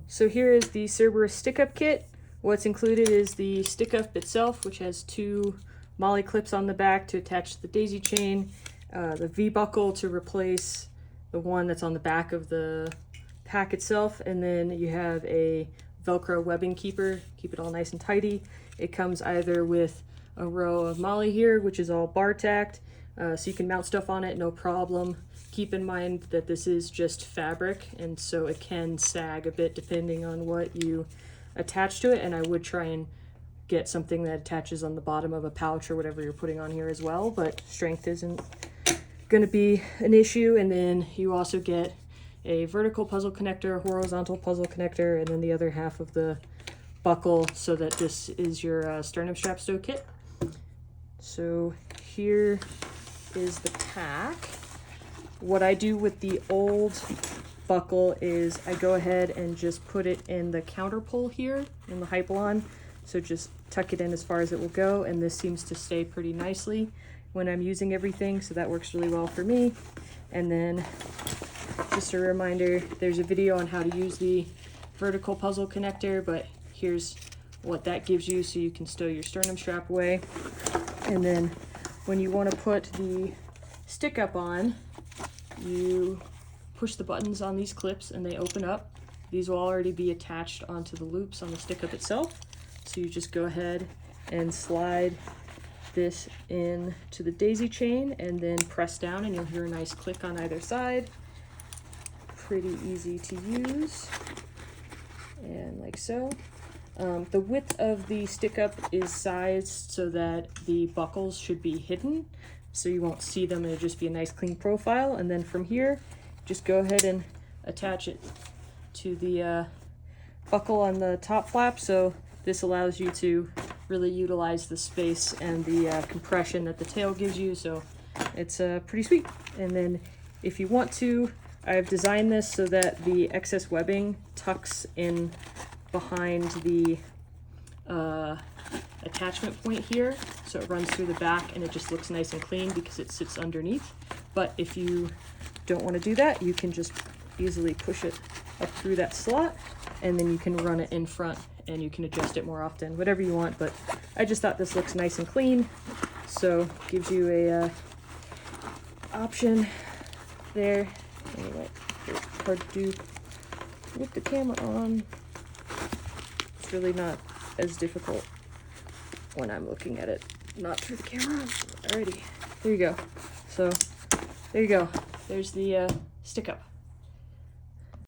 So here is the Cerberus stick-up kit. What's included is the stick-up itself, which has 2 MOLLE clips on the back to attach to the daisy chain, the V-buckle to replace the one that's on the back of the pack itself, and then you have a Velcro webbing keeper, keep it all nice and tidy. It comes either with a row of MOLLE here, which is all bar tacked, so you can mount stuff on it, no problem. Keep in mind that this is just fabric, and so it can sag a bit depending on what you attach to it, and I would try and get something that attaches on the bottom of a pouch or whatever you're putting on here as well, but strength isn't going to be an issue. And then you also get a vertical puzzle connector, a horizontal puzzle connector, and then the other half of the buckle, so that this is your sternum strap stow kit. So here is the pack. What I do with the old buckle is I go ahead and just put it in the counter pull here in the Hypalon. So just tuck it in as far as it will go, and this seems to stay pretty nicely when I'm using everything, so that works really well for me. And then just a reminder, there's a video on how to use the vertical puzzle connector, but here's what that gives you so you can stow your sternum strap away. And then when you want to put the stick up on, you push the buttons on these clips and they open up. These will already be attached onto the loops on the stick up itself. So you just go ahead and slide this in to the daisy chain and then press down, and you'll hear a nice click on either side. Pretty easy to use, and like so. The width of the stick up is sized so that the buckles should be hidden, so you won't see them, and it'll just be a nice clean profile. And then from here, just go ahead and attach it to the buckle on the top flap. So this allows you to really utilize the space and the compression that the tail gives you, so it's pretty sweet. And then if you want to, I've designed this so that the excess webbing tucks in behind the attachment point here, so it runs through the back and it just looks nice and clean because it sits underneath. But if you don't want to do that, you can just easily push it up through that slot, and then you can run it in front and you can adjust it more often, whatever you want. But I just thought this looks nice and clean, so gives you a option there. Anyway, it's hard to do with the camera on. It's really not as difficult when I'm looking at it, not through the camera. Alrighty, there you go. So there you go. There's the stick up.